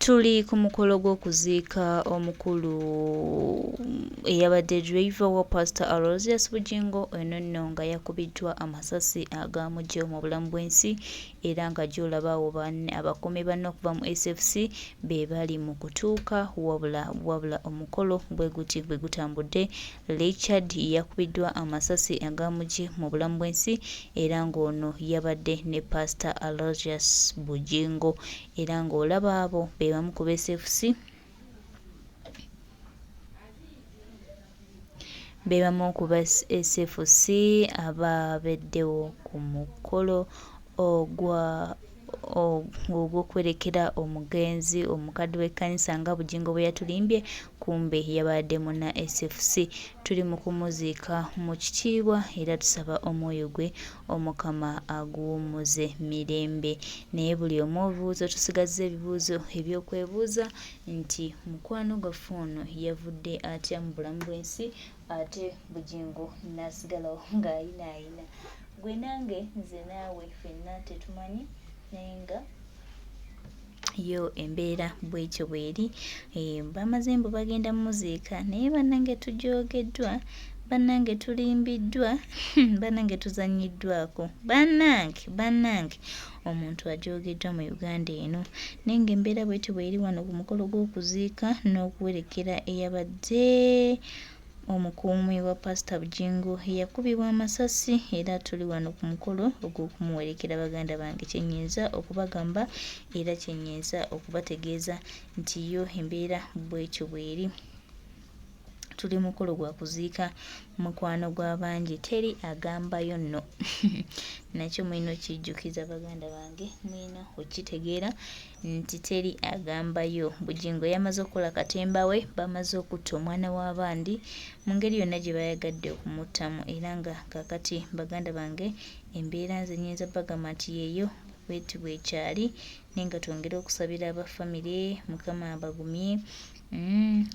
Tuli ku mukolo gw'okuziika omukulu eyabadde driver wa Pastor Aloysius Bugingo eno nno nga yakubiddwa amasasi ag'amugyo mu bulamu bw'ensi era nga gy'olaba awo abakuumi banne okuva mu SFC be bali mu kutuuka wabula omukolo bwe guti bwe gutambudde. Richard yakubiddwa amasasi ag'amugye mu bulamu bw'ensi era ng'ono yabadde ne Pastor Aloysius Bugingo era ng'olaba abo bebamu ku SFC bebamu ku SFC ababeddewo ku mukolo ogw'okwerekera omugenzi omukadde w'ekkanisa nga Bugingo bwe yatulimbye kumbe yabadde muna SFC. Tuli mu kumuziika mu kitiibwa era tusaba omwoyo gwe Omukama aguwummuze mirembe. Naye buli omu obuuzo tusigazza ebibuuzo eby'okwebuuza nti mukwano gwaffe ono yavudde atya mu bulamu bw'ensi ate Bugingo n'asigalawo ng'ayinaayina. Gwe nange nze naawe ffenna tetumanyi naye nga yo embeera bwekyo bweri. Bamaze mbu bagenda muziika naye bannange tujoogeddwa, bannange tulimbiddwa, bannange tuzannyiddwako, bannange omuntu ajoogeddwa mu Uganda eno. Naye ng'embeera bwetyo bweri wano ku mukolo gw'okuziika n'okuwerekera eyabadde omukuumi wa Pastor Bugingo yakubibwa amasasi era tuli wano ku mukolo ogw'okumuwerekera. Baganda bange kyenyinza okubagamba era kyenyinza okubategeeza nti yo embeera bwekyo bweri. Tuli mukolo gwa kuziika mukwano gw'abangi teri agambayo nno nakyo mwina okijjukiza baganda bange, mwina okitegeera nti teri agambayo. Bugingo yamaze okukola katemba we, bamaze okutta omwana w'abandi mu ngeri yonna gye bayagadde okumuttamu era nga kakati baganda bange embeera nze nnyinza bagamba nti yeeyo bweti bwekyali naye nga twongera okusabira abafamire Mukama abagumye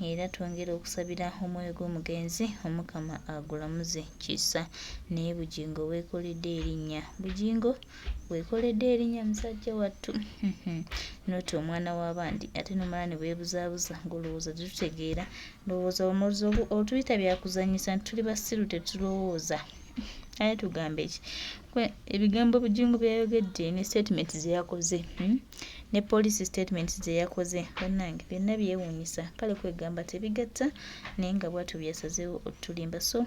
era twongera okusabira omwoyo gw'omugenzi Omukama agulamuze kisa. Naye Bugingo weekoledde erinnya, Bugingo weekoledde erinnya musajja wattu noti omwana w'abandi ate nomala ne weebuzaabuza ng'olowooza tetutegeera, ndowooza otuyita byakuzannyisa nti tuli basiru tetulowooza. Aye tugambe ki? Ebigambo Bugingo byayogedde ne statement ze yakoze ne police statement ze yakoze bannange byonna byewuunyisa. Kale kwegamba tebigatta naye nga bwatyo byasazeewo otulimba. So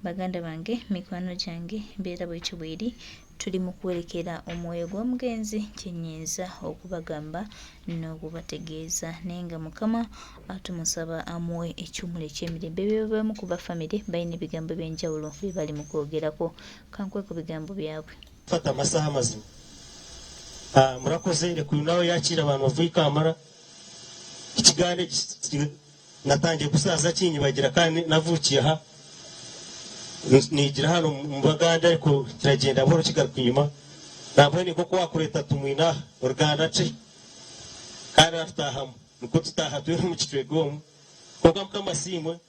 baganda bange, mikwano gyange, mbeera bwekyo bweri. Tuli mu kwerekera omwoyo gw'omugenzi kyenyinza okubagamba n'okubategeeza naye nga Mukama atumusaba amuwe ekyumula eky'emirembe. Bebamu ku bafamire balina ebigambo by'enjawulo bye bali mu kwogerako. Kankwe ku bigambo byabwe. Fata amasaha mazima murakoze reka uyu nawe yakira abantu bavuye Kamara. Ikigande natangiye gusaza kinyibagira kandi navukiye aha nigira hano mu Baganda ariko kiragenda buhoro kigaruka inyuma. Ntabwo ni koko wakureta tumwina Uganda ce kandi aftahamu nuko tutaha tuye mu kitwego koga mukamasimwe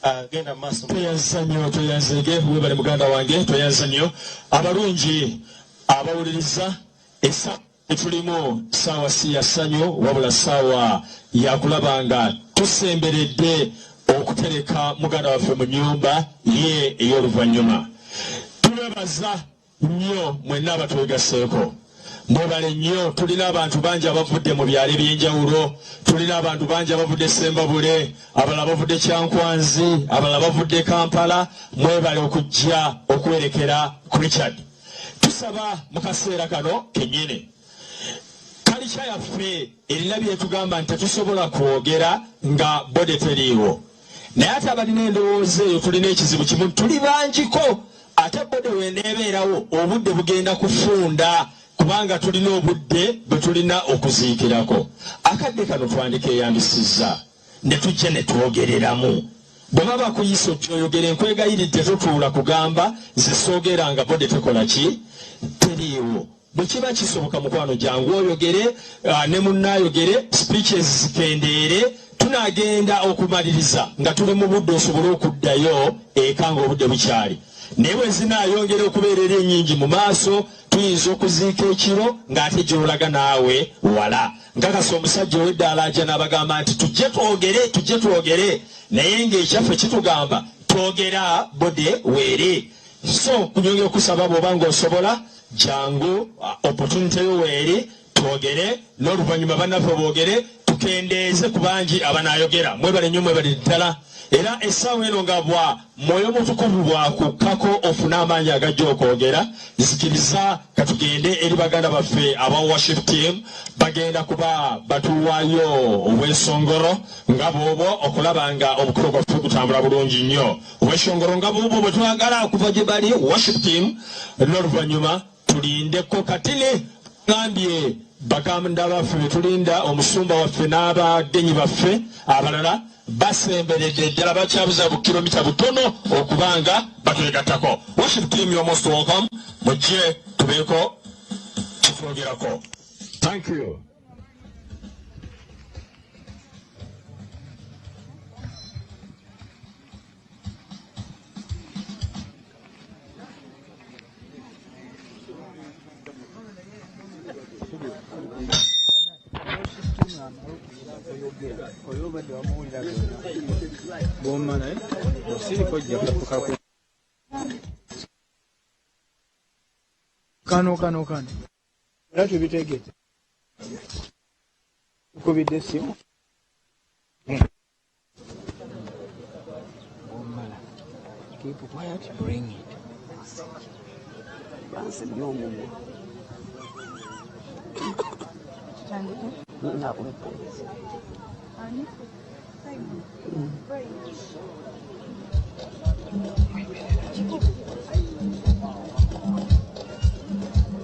agenda maso toyanzege we bali muganda wange toyanzanyo abalungi abawuliriza esa tulimu sawa si yasanyo wabula sawa yakulabanga tusemberedde okutereka muganda waffe mu nyumba ye ey'oluvannyuma. Tulebaza nnyo mwenna abatwegaseeko, mwebale nnyo. Tulina abantu bangi abavudde mu byalo eby'enjawulo, tulina abantu bangi abavudde Sembabule, abalala bavudde Kyankwanzi, abalala bavudde Kampala. Mwebale okujja okuwerekera ku Richard. Tusaba mu kaseera kano kennyini kalica yaffe erina byetugamba nti tetusobola kwogera nga bode teriiwo, naye ate abalina endowooza eyo tulina ekizibu kimu, tuli bangiko ate bode weneebeerawo obudde bugenda kufunda kubanga tulina obudde bwe tulina okuziikirako. Akadde kano twandika eyambisizza ne tujja ne twogereramu. Bwe baba kuyisa okyoyogera nkwegayiridde totuula kugamba nze soogeranga bode tekola ki teriiwo. Bwe kiba kisoboka mukwano jangu oyogere ne munnaayogere, speeches zikendeere, tunagenda okumaliriza nga tuli mu budde osobole okuddayo eka ng'obudde bukyali. newe zinayongera okubeerera ennyingi mu maaso tuyinza okuziika ekiro ng'ate gy'olaga naawe wala. Nkakasa omusajja ow'eddaala ajja n'abagamba nti tujje twogere naye ng'ekyaffe kitugamba twogera bode weere. So kunyongera okusaba bw'oba ng'osobola jangu opportunity yo weeri twogere n'oluvannyuma bannaffe boogere tukendeeze ku bangi abanaayogera. Mwebale nnyo mwebale ddala. Era essaawa eno nga bwa mwoyo mutukuvu bwakukkako ofune amaanyi agajja okwogera zikiriza katugende eri baganda baffe aba worship team bagenda kuba batuwaayo obwesongoro nga bwobwo okulaba nga obukulu bwaffe butambula bulungi nnyo. Obwesongoro nga bwobwo bwe twagala okuva gye bali worship team n'oluvannyuma tulindeko katini ngambye baganda baffe betulinda omusumba waffe n'abagenyi baffe abalala basemberedde ddala bakyabuza bukilomita butono okubanga batwegattako. Worship team, you're most welcome. Mujje tubeeko kitwogerako. Thank you. Kano. Latu bitegete. Kubidde simu. Keep quiet, bring it. Banse nyomu. Na kulepo. Ani?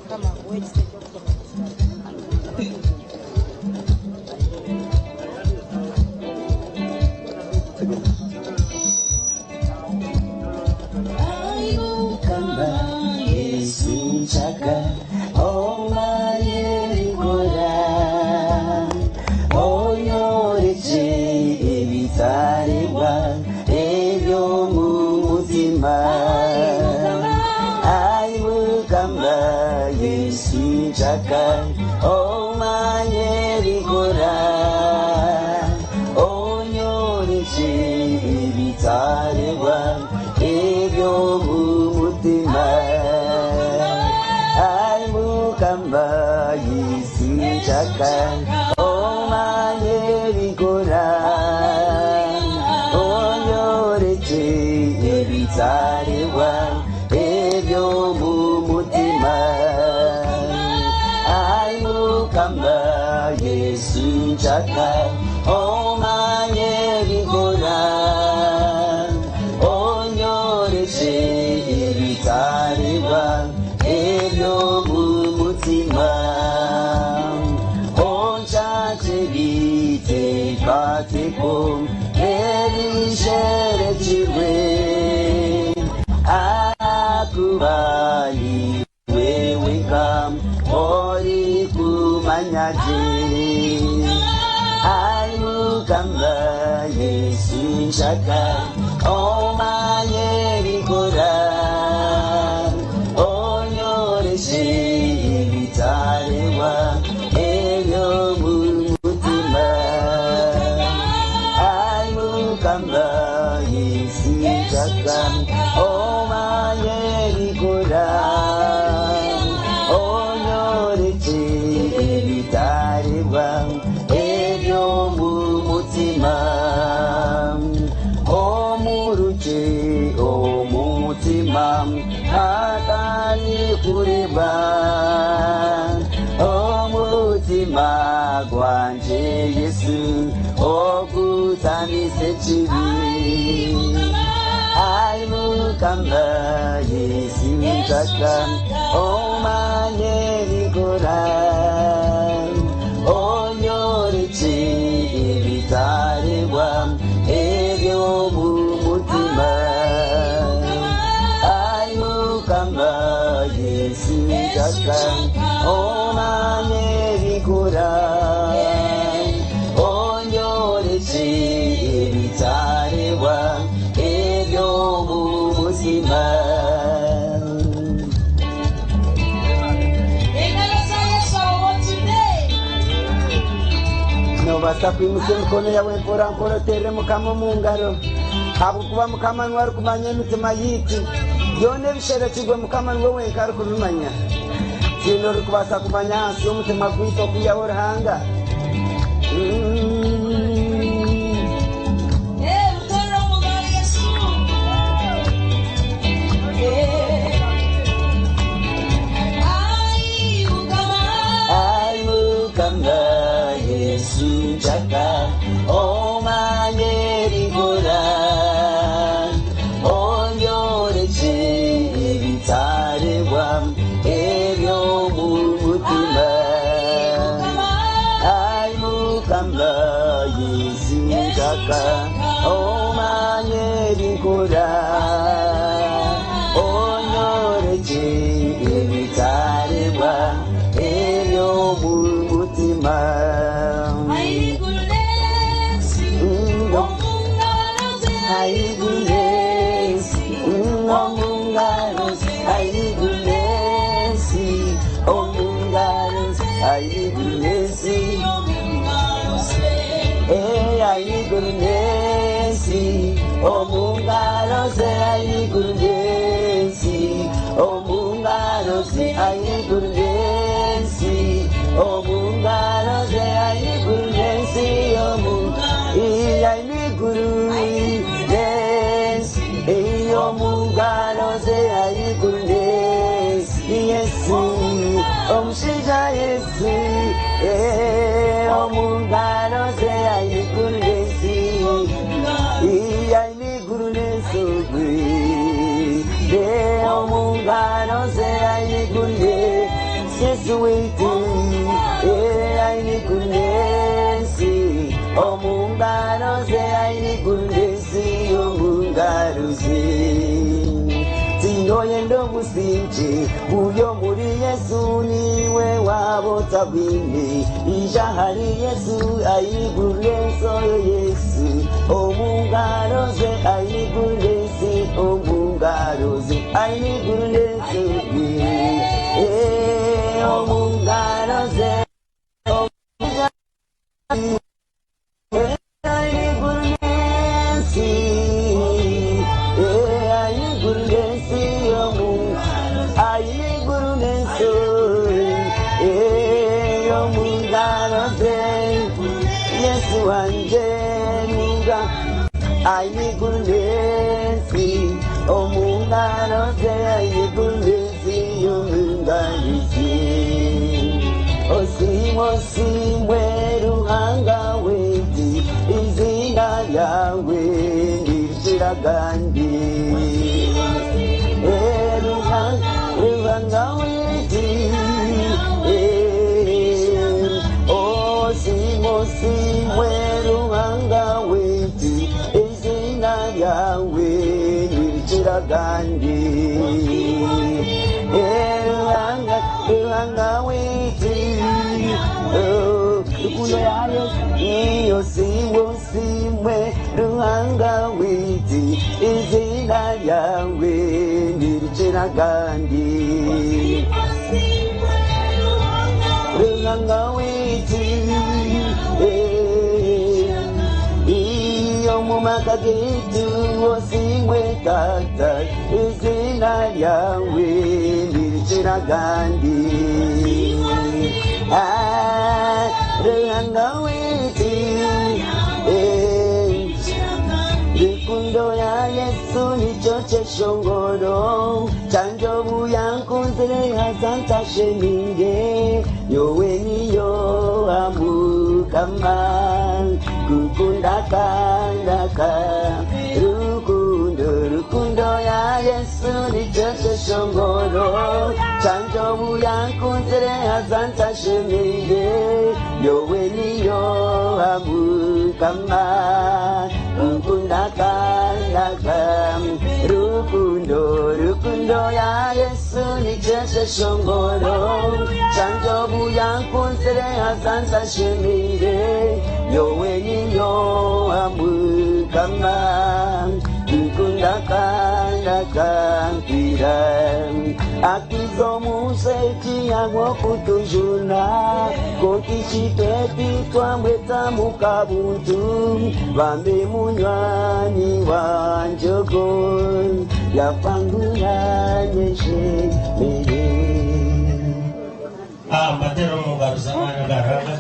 Come on, wait a second. Oh my Yerigora, oh Yorichi, Vitalewa, Ebyo Mutima, I will come by Yisichaka, oh my Yerigora, oh Yorichi, Vitalewa, Ebyo Mutima. Kamba Yesu Chaka O Maye Gora O Nyoreshe Vitariwa Ebyo Mutima O Chache Vite Pateko Elishere Chiwe Akubali Wewe Kam Ori Kumanyaji Ayukamba Yesu Shaka O Maye Gora O Nyoreshe Vitarewa Elyo Mutima Ayukamba Yesu Shaka O Maye Gora Ebyo Mutima O Muruche O Mutima Atani Kuriba O Mutima Gwanje Yesu O Kutani Sechivi Ayukamba Yesu Chaka O Maye Gora Vitarewa Ebyo Mutima Ayukamba Yesu Chaka O Maye Gora O Nyoreshe Vitarewa Ebyo Mutima nobasa kwimutse mikono yawe mpora mpora tere mukama mu ngaro habukuba mukama nwari kumanya imitima yitu byone bisherekirwe mukama niwe wenkari kubimanya kino uri kubasa kumanya hasi y'umutima gwito kuyaho ruhanga Jaka o mangeri gora o yore che vitare wam ebyo mutima ai mukamba yesu jaka o mangeri gora o yore che vitare wam ebyo mutima Ai goodness, omungaros, ai goodness, omungaros, ai goodness, ai goodness, omungaros, ai goodness, omungaros, ai goodness, omungaros, ai goodness, ai guru. Omungano se ai goodness Yesu Omshija Yesu Omungano se ai goodness ai goodness Omungano se ai goodness Yesu wetu ai goodness Omungano se ai goodness Omungano se Tinoyendo musinche uyo muri Yesu niwe wabota bini ijahari Yesu ayiguleso Yesu omungaroze ayigulesi omungaroze ayiguleso omungaroze ayigulesi omungano se ayigulesi omungayisi osimwe ruhanga weti izina yawe nishiragandi ruhanga weti osimwe ruhanga weti yawe nirchiragandi elanga witi kuno yayo iyo simwe ruhanga witi izina yawe nirchiragandi ruhanga witi mumakagitu osimwe tata izina yawe nirchiragandi ruhanga witi rukundo ya Yesu nicho cheshongoro chanjobu yankunzire hazanta sheminge yowe niyo amukama kukundakandaka rukundo ya Yesu nicho cheshongoro chanjobu yankunzire hazanta sheminge yowe niyo amukama kukundakandaka rukundo ya Yesu nicho cheshongoro chanjobu yankunzire hazanta sheminge yowe niyo amukama kukundakandaka akizo museti yango kutujuna kokishitepi twamweta mukabuntu bambe munywani wa njogo yapanguranyeshe mere matero mungaro zamana garaga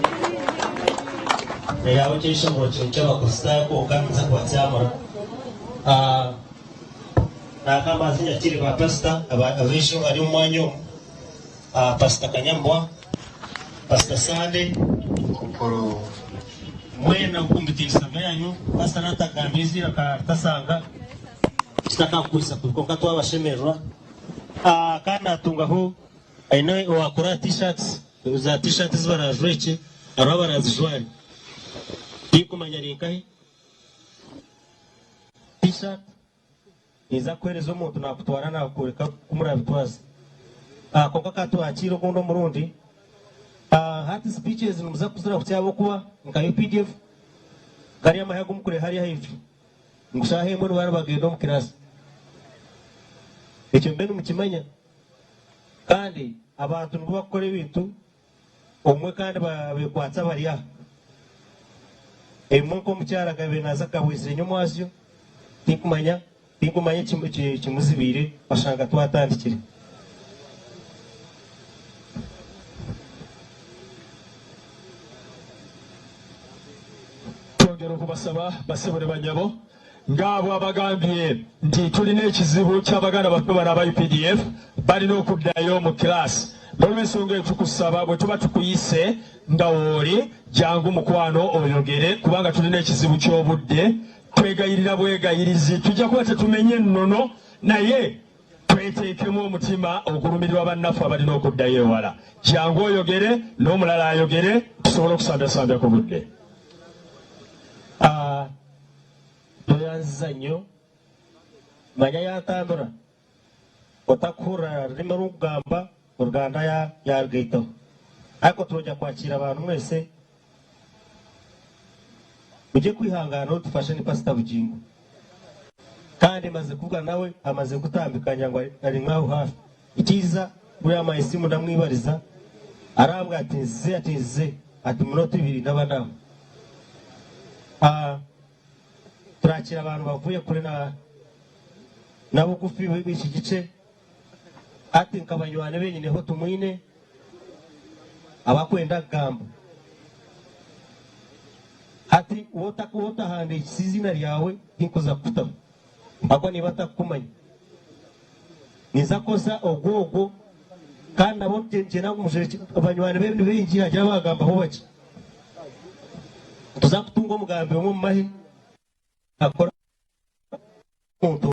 yawo chisho chinchaba kusako ukamisa kwa cyamura nakamba zinya kiri kwa pasta abisho ari mwanyo pasta Kanyambwa pasta Sande koro mwena ukumbitisa byanyu pasta natagambizi akatasanga kitaka kuisa kuko twa bashemerwa kana tungaho aino wakora t-shirts za t-shirts barazweche araba razijwari ikumanyarinkai t-shirt iza kwereza umuntu nakutwara nakureka kumurabitwaza konka katwakira kundo murundi hati speeches numuza kuzira kutyabo kuba nkayo PDF gari amahago mukure hari hayifi ngushahe muri bari bagendo mu kirasi icyo mbe numukimanya kandi abantu nuko bakora ibintu umwe kandi babekwatsa bariya emwe ko mucyara gabe naza kabwise nyumwasyo tikumanya kimuzibire bashanga twatandikire twongera kubasaba basebure banyabo ngabo abagambiye nti tulina ekizibu ky'abaganda bato baraba UPDF balina okuddayo mu class n'olw'ensonga etukusaba bwe tuba tukuyise nga wooli jangu mukwano oyogere kubanga tulina ekizibu ky'obudde twegayirira bwegayirizi tujja kuba tetumenye ennono naye tweteekemu omutima ogulumirirwa bannaffe abalina okuddayo ewala jangu oyogere n'omulala ayogere tusobole okusambasambya ku budde toyanziza nnyo manya yatandura otakura rurimi rugamba uruganda yarwitaho ariko turajya kwakira abantu mwese ujye kwihangana dufashe ni pasita Bugingo kandi maze kuvuga nawe amaze gutambikanya ngo ari nkaho hafi ikiza buriya mayisimu ndamwibariza arambwa atize ati munota 2 n'abanaho turakira abantu bavuye kure na bugufi b'iki gice ati nkabanywane benyine ho tumwine abakwenda gamba ati wota hande sizina lyawe nkoza kutama ako niba takumanya niza kosa ogogo kandi abo tenjena kumusheje abanywane b'ibintu bengi hajya bagamba ho baki tuzakutunga umugambi wo mu mahi akora muntu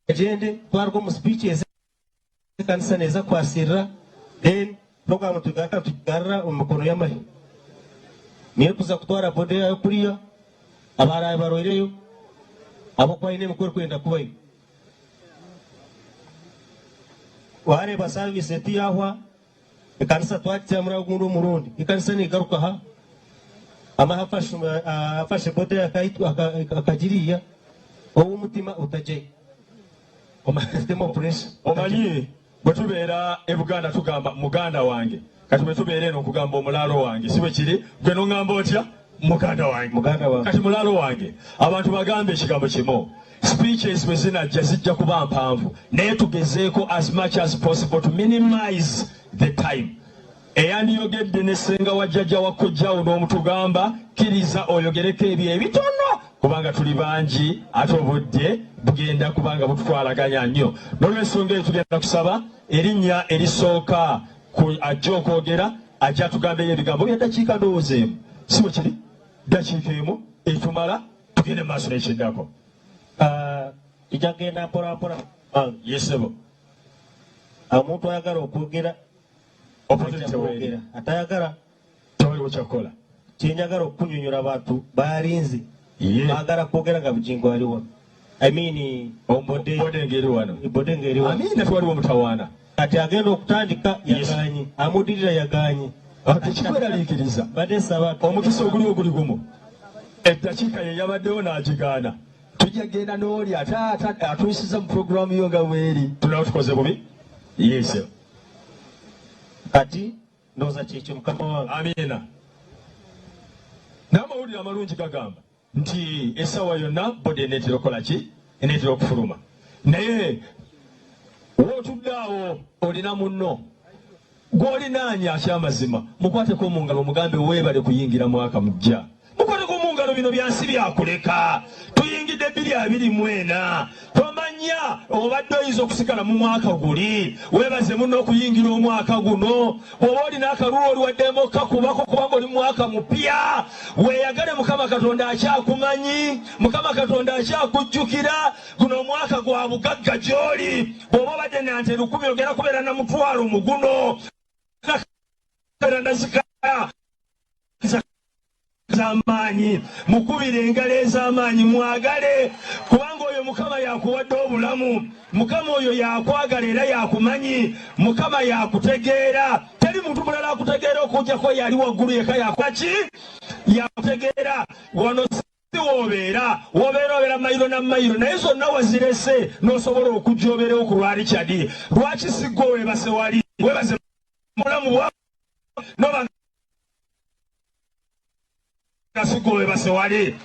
agende twarwo mu speeches kanisa neza kwasira then program tugarra umukono y'amahi niyo tuza kutwara bode yayo kuriya abaraye baroireyo abo kwa ine mukuru kwenda kubayo ware baservice tiyahwa ikanisa twatsamura gundo murundi ikanisa ni garuka ha ama hafashe bode yakaitu akajiriya owo mutima utaje omasitemo press omaliye bwetubera ebuganda tugamba muganda wange kati bwetubere no kugamba omulalo wange sibe kiri gwe no ngamba otya muganda wange kati mulalo wange abantu bagambe ekigambo kimo speeches wezina jazijja kuba mpanvu naye tugezeeko as much as possible to minimize the time eyandiyogedde nesenga wajjajja wakojjawo n'omutugamba kiriza oyogereko ebyo ebitono kubanga tuli bangi ate obudde bugenda kubanga bututwalaganya nnyo n'olw'ensonga eyo tugenda kusaba erinnya erisooka ajja okwogera ajja tugambeyo ebigambo by'eddakiika ndowoozeemu si bwe kiri dakiika emu etumala tugende mu maaso n'ekiddako ijja genda mpolampola yesebo omuntu ayagala okwogera opportunity atayagala tewaliwo kyakukola kyenjagala okunyonyola abantu balinze Ye. baagala kwogera nga Bugingo aliwo I mean bode ngeri wano bode ngeri wano amina twaliwo omutawaana kati agenda okutandika yaganye amudirira yaganye tekikweraliikiriza badde saba omukisa oguli gumu eddakiika ye yabaddewo n'agigaana tujja genda n'oli atuusiza mu puroguramu yo nga bweri tunawo tukoze bubi yes kati ndowooza kyekyo mukama wange amina n'amawulire amalungi gagamba nti essaawa yonna bodi eneetera okukola ki eneetera okufuluma naye wootuddeawo olina munno gw'olinaanya akyamazima mukwateko mu ngalo mugambe weebale kuyingira mwaka mujja mukwateko mu ngalo bino byansi byakuleka tuyingidde 2024 tomanya obadde oyinza okusigala mu mwaka guli weebaze munno okuyingira omwaka guno oba olina akaluwa oliwaddemu okakubako kubanga oli mwaka mupya weeyagale mukama katonda akyakumanyi mukama katonda akyakujjukira guno omwaka gwa bugagga gy'oli bw'oba obadde nante 10 ogenda kubeera na mutwalo mu guno z'amaanyi mukubire engalo ez'amaanyi mwagale kubanga oyo mukama yakuwadde obulamu mukama oyo yakwagala era yakumanyi mukama yakutegeera teri muntu mulala akutegeera okujjako yali waggulu yeka yakwaki yakutegeera wano wobeera mayiro na mayiro naye zonna wazirese n'osobola okujja obeerewo ku lwa Richard lwaki siggo weebase wali weebaze mulamu bwa noba siggo weebase wali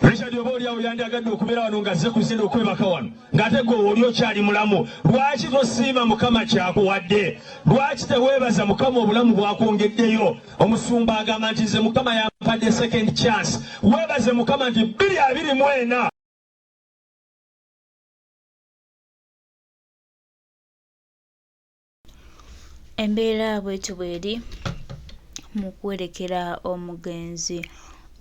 Richard oba oliawo yandiagadde okubeera wano ng'azze ku lusende okwebaka wano ng'ate gwe oli okyali mulamu lwaki tosiima mukama kyakuwadde lwaki teweebaza mukama obulamu bwakwongeddeyo omusumba agamba nti nze mukama yampadde second chance weebaze mukama nti 2024 embeera bwetyo bweri mu kwerekera omugenzi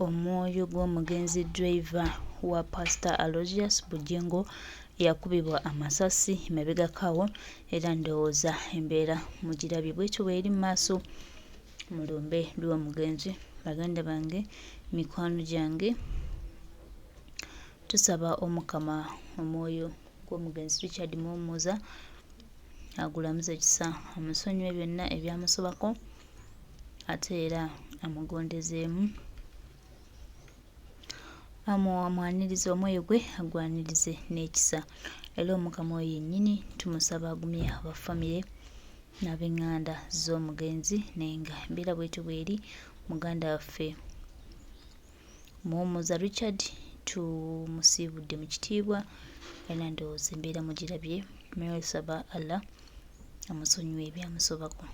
omwoyo gw'omugenzi driver wa Pastor Aloysius Bugingo yakubibwa amasasi emabegakawo era ndowooza embeera mugirabye bwetyo bweri mu maaso mulumbe lw'omugenzi baganda bange mikwano gyange tusaba omukama omwoyo gw'omugenzi Richard Muhumuza agulamuza ekisa amusonyiwe byonna ebyamusobako ate era amugondezeemu amwanirize omwoyo gwe agwanirize n'ekisa era omukama oyo yennyini tumusaba agumye abafamire n'ab'eŋŋanda z'omugenzi naye nga embeera bwetyo bweri muganda waffe Muhumuza Richard tumusiibudde mu kitiibwa era ndowooza embeera mugirabye naye saba Allah amusonyiwe ebyamusobako.